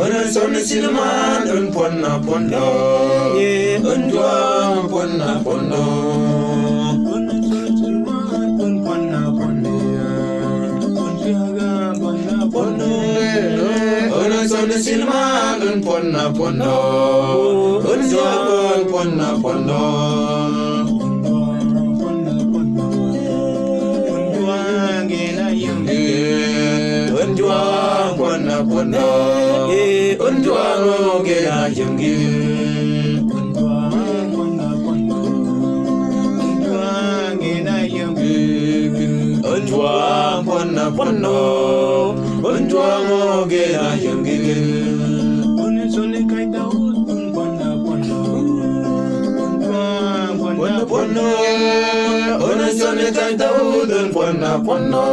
ơn son silman ơn ponna ponno ơn juang ponna ponno ơn son silman ơn ponna ponno ơn jaga ponna ponno ơn son silman ơn ponna ponno ơn juang ponna ponno Ponna unjuang ge na jenggi unjuang ge na jenggi unjuang ponna ponno unjuang ge na jenggi un sone kai daud un ponna ponno unjuang ponna ponno un sone kai daud un ponna ponno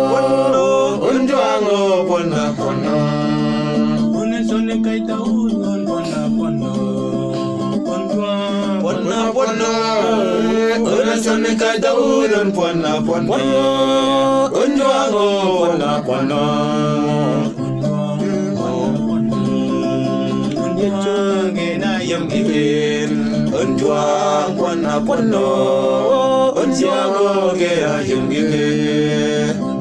unjuang ponna ponno Sone kai taun ponna ponno ponna ponno ora sone kai taun ponna ponno unjuango ponna ponno unjuange na yam gibin unjuang ponna ponno unjuango ge yam gibin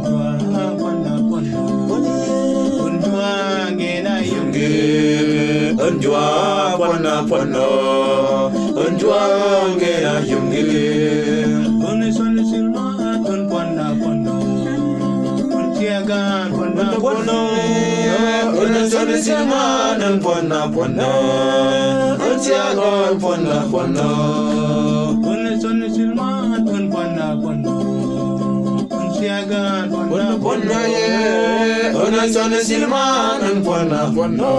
ơn chúa ponna ponno ơn chúa ge na yum ge ơn son silman ơn ponna ponno ơn jaga ponna ponno ơn son silman ơn ponna ponno ơn jaga ponna ponno ơn son silman ơn ponna ponno ơn jaga ponna ponno ơn son silman ơn ponna ponno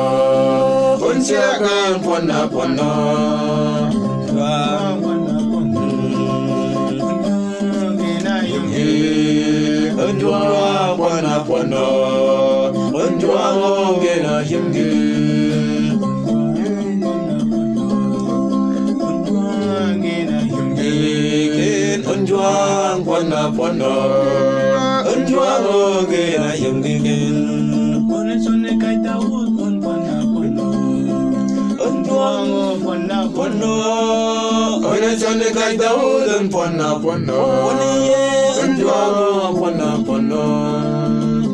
ơn jaga ponna ponno ơn chúa ponna ponno ơn chúa ge na yum ge ơn chúa ponna ponno ơn chúa ge na yum ge ơn sone kai daud ơn ponna ponno ơn chúa ponna ponno ơn sone kai daud ơn ponna ponno ơn chúa ponna ponno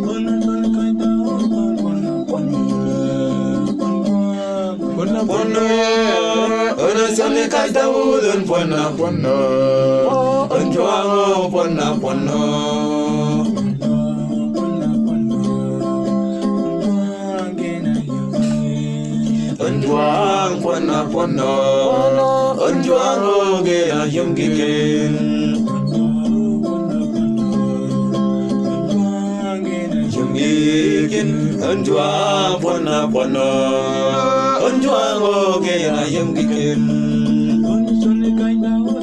ơn sone kai daud ơn ponna ponno ponna ponno ơn sone kai daud ơn ponna ponno ơn chúa ponna ponno ơn juang ponna ponno ơn juang ge na yum ge yum ge ơn juang ponna ponno ơn juang ge na yum ge ơn sone kai daud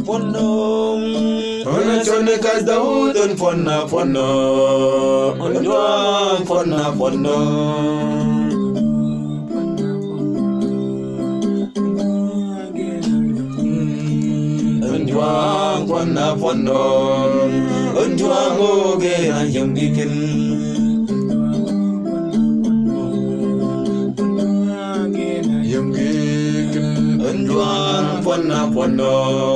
ponno ơn sone kai daud ơn ponna ponno ơn juang ponna ponno ơn juang ponna ponno ơn juang ge na yum ge yum ge ơn juang ponna ponno